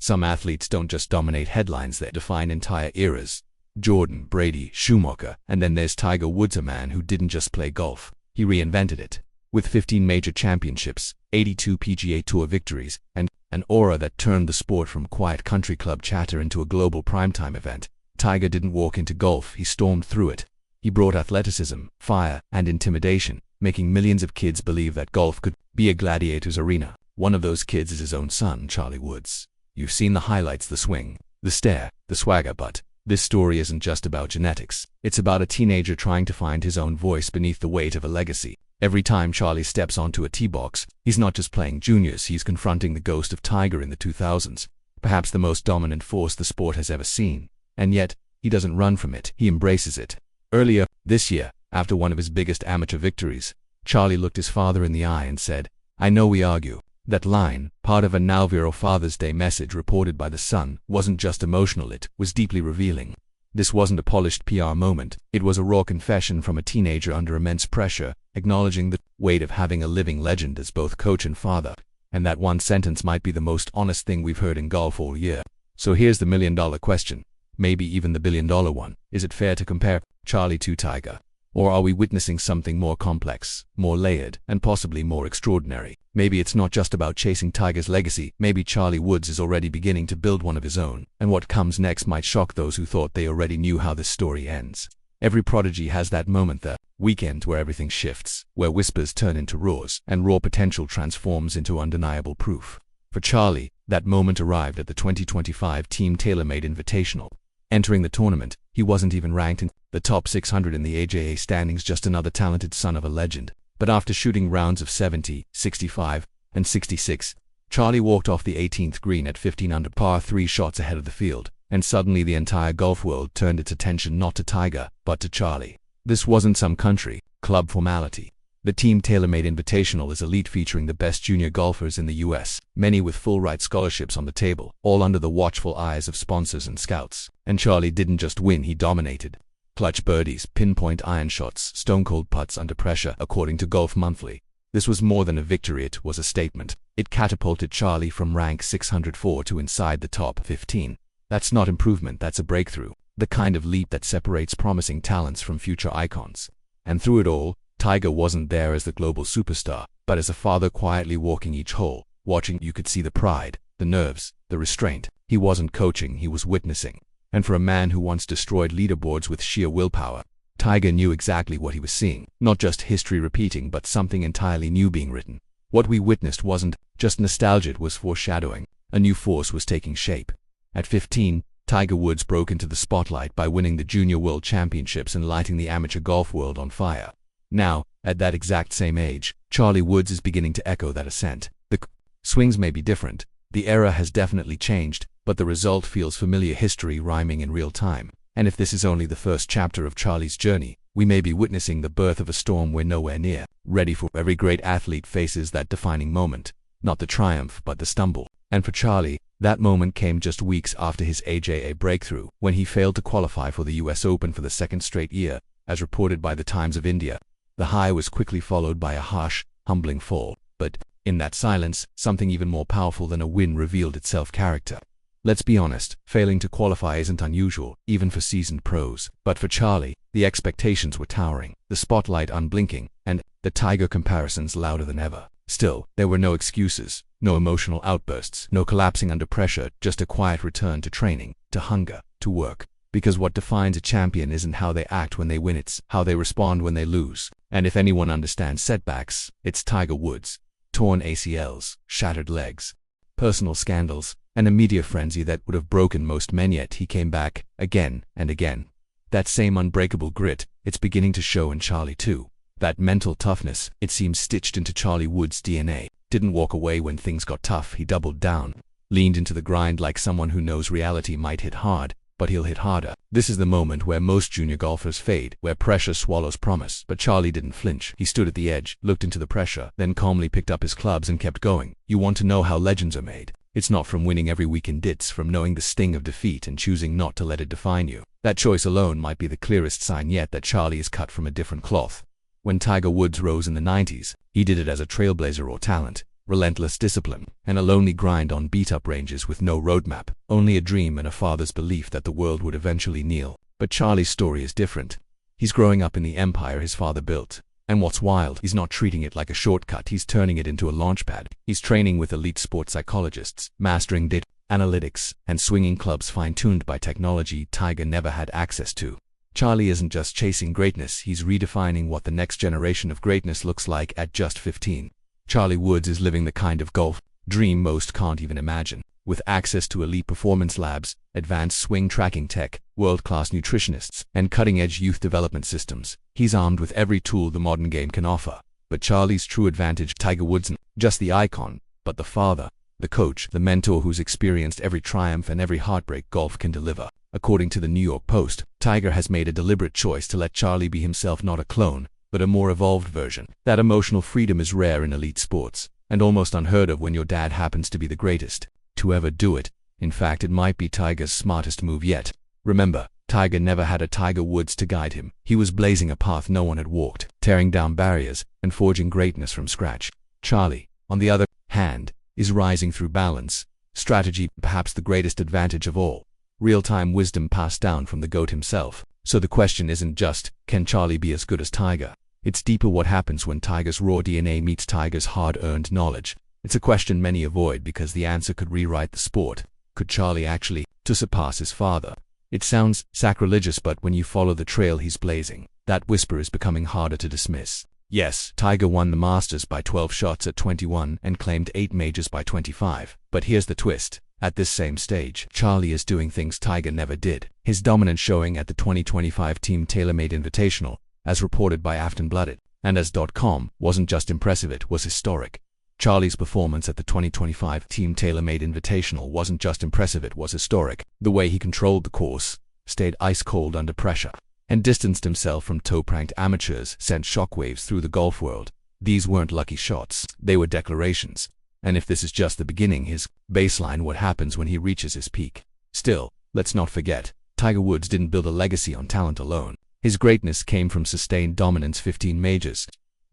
Some athletes don't just dominate headlines, they define entire eras. Jordan, Brady, Schumacher, and then there's Tiger Woods, a man who didn't just play golf, he reinvented it. With 15 major championships, 82 PGA Tour victories, and an aura that turned the sport from quiet country club chatter into a global primetime event, Tiger didn't walk into golf, he stormed through it. He brought athleticism, fire, and intimidation, making millions of kids believe that golf could be a gladiator's arena. One of those kids is his own son, Charlie Woods. You've seen the highlights, the swing, the stare, the swagger, but this story isn't just about genetics. It's about a teenager trying to find his own voice beneath the weight of a legacy. Every time Charlie steps onto a tee box, he's not just playing juniors, he's confronting the ghost of Tiger in the 2000s, perhaps the most dominant force the sport has ever seen. And yet, he doesn't run from it, he embraces it. Earlier this year, after one of his biggest amateur victories, Charlie looked his father in the eye and said, "I know we argue." That line, part of a now viral Father's Day message reported by The Sun, wasn't just emotional, it was deeply revealing. This wasn't a polished PR moment, it was a raw confession from a teenager under immense pressure, acknowledging the weight of having a living legend as both coach and father. And that one sentence might be the most honest thing we've heard in golf all year. So here's the million-dollar question, maybe even the billion-dollar one. Is it fair to compare Charlie to Tiger? Or are we witnessing something more complex, more layered, and possibly more extraordinary? Maybe it's not just about chasing Tiger's legacy, maybe Charlie Woods is already beginning to build one of his own, and what comes next might shock those who thought they already knew how this story ends. Every prodigy has that moment, the weekend where everything shifts, where whispers turn into roars, and raw potential transforms into undeniable proof. For Charlie, that moment arrived at the 2025 Team TaylorMade Invitational. Entering the tournament, he wasn't even ranked in the top 600 in the AJA standings, just another talented son of a legend. But after shooting rounds of 70, 65, and 66, Charlie walked off the 18th green at 15 under par, 3 shots ahead of the field, and suddenly the entire golf world turned its attention not to Tiger, but to Charlie. This wasn't some country club formality. The Team TaylorMade Invitational is elite, featuring the best junior golfers in the US, many with full-ride scholarships on the table, all under the watchful eyes of sponsors and scouts. And Charlie didn't just win, he dominated. Clutch birdies, pinpoint iron shots, stone-cold putts under pressure, according to Golf Monthly. This was more than a victory, it was a statement. It catapulted Charlie from rank 604 to inside the top 15. That's not improvement, that's a breakthrough. The kind of leap that separates promising talents from future icons. And through it all, Tiger wasn't there as the global superstar, but as a father quietly walking each hole, watching. You could see the pride, the nerves, the restraint. He wasn't coaching, he was witnessing. And for a man who once destroyed leaderboards with sheer willpower, Tiger knew exactly what he was seeing. Not just history repeating, but something entirely new being written. What we witnessed wasn't just nostalgia, it was foreshadowing. A new force was taking shape. At 15, Tiger Woods broke into the spotlight by winning the Junior World Championships and lighting the amateur golf world on fire. Now, at that exact same age, Charlie Woods is beginning to echo that ascent. The swings may be different, the era has definitely changed, but the result feels familiar, history rhyming in real time. And if this is only the first chapter of Charlie's journey, we may be witnessing the birth of a storm we're nowhere near ready for. Every great athlete faces that defining moment, not the triumph but the stumble. And for Charlie, that moment came just weeks after his AJA breakthrough, when he failed to qualify for the US Open for the second straight year, as reported by the Times of India. The high was quickly followed by a harsh, humbling fall, but in that silence, something even more powerful than a win revealed itself: character. Let's be honest, failing to qualify isn't unusual, even for seasoned pros. But for Charlie, the expectations were towering, the spotlight unblinking, and the Tiger comparisons louder than ever. Still, there were no excuses, no emotional outbursts, no collapsing under pressure, just a quiet return to training, to hunger, to work. Because what defines a champion isn't how they act when they win, it's how they respond when they lose. And if anyone understands setbacks, it's Tiger Woods. Torn ACLs, shattered legs, personal scandals, and a media frenzy that would have broken most men, yet he came back, again and again. That same unbreakable grit, it's beginning to show in Charlie too. That mental toughness, it seems stitched into Charlie Woods' DNA. Didn't walk away when things got tough, he doubled down. Leaned into the grind like someone who knows reality might hit hard, but he'll hit harder. This is the moment where most junior golfers fade, where pressure swallows promise. But Charlie didn't flinch. He stood at the edge, looked into the pressure, then calmly picked up his clubs and kept going. You want to know how legends are made? It's not from winning every weekend, it's from knowing the sting of defeat and choosing not to let it define you. That choice alone might be the clearest sign yet that Charlie is cut from a different cloth. When Tiger Woods rose in the 90s, he did it as a trailblazer or talent. relentless discipline, and a lonely grind on beat-up ranges with no roadmap, only a dream and a father's belief that the world would eventually kneel. But Charlie's story is different. He's growing up in the empire his father built. And what's wild, he's not treating it like a shortcut, he's turning it into a launchpad. He's training with elite sports psychologists, mastering data analytics, and swinging clubs fine-tuned by technology Tiger never had access to. Charlie isn't just chasing greatness, he's redefining what the next generation of greatness looks like at just 15. CharlieWoods is living the kind of golf dream most can't even imagine. With access to elite performance labs, advanced swing tracking tech, world-class nutritionists, and cutting-edge youth development systems, he's armed with every tool the modern game can offer. But Charlie's true advantage, Tiger Woods isn't just the icon, but the father, the coach, the mentor who's experienced every triumph and every heartbreak golf can deliver. According to the New York Post, Tiger has made a deliberate choice to let Charlie be himself, not a clone, but a more evolved version. That emotional freedom is rare in elite sports, and almost unheard of when your dad happens to be the greatest to ever do it. In fact, it might be Tiger's smartest move yet. Remember, Tiger never had a Tiger Woods to guide him. He was blazing a path no one had walked, tearing down barriers, and forging greatness from scratch. Charlie, on the other hand, is rising through balance, strategy, perhaps the greatest advantage of all, real-time wisdom passed down from the GOAT himself. So the question isn't just, can Charlie be as good as Tiger? It's deeper, what happens when Tiger's raw DNA meets Tiger's hard-earned knowledge. It's a question many avoid because the answer could rewrite the sport. Could Charlie actually surpass his father? It sounds sacrilegious, but when you follow the trail he's blazing, that whisper is becoming harder to dismiss. Yes, Tiger won the Masters by 12 shots at 21 and claimed 8 majors by 25. But here's the twist. At this same stage, Charlie is doing things Tiger never did. His dominance showing at the 2025 Team TaylorMade Invitational, as reported by Aftonbladet and as.com, wasn't just impressive, it was historic. Charlie's performance at the 2025 Team TaylorMade Invitational wasn't just impressive, it was historic. The way he controlled the course, stayed ice-cold under pressure, and distanced himself from toe-pranked amateurs sent shockwaves through the golf world. These weren't lucky shots, they were declarations. And if this is just the beginning, his baseline, what happens when he reaches his peak? Still, let's not forget, Tiger Woods didn't build a legacy on talent alone. His greatness came from sustained dominance, 15 majors,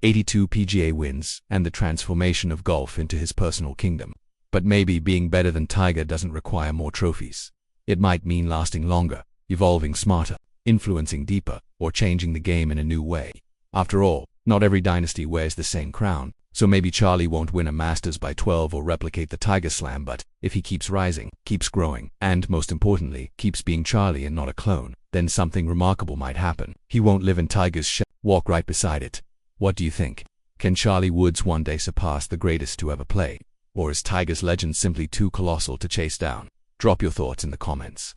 82 PGA wins, and the transformation of golf into his personal kingdom. But maybe being better than Tiger doesn't require more trophies. It might mean lasting longer, evolving smarter, influencing deeper, or changing the game in a new way. After all, not every dynasty wears the same crown, so maybe Charlie won't win a Masters by 12 or replicate the Tiger Slam, but if he keeps rising, keeps growing, and most importantly, keeps being Charlie and not a clone, then something remarkable might happen. He won't live in Tiger's shadow, walk right beside it. What do you think? Can Charlie Woods one day surpass the greatest to ever play? Or is Tiger's legend simply too colossal to chase down? Drop your thoughts in the comments.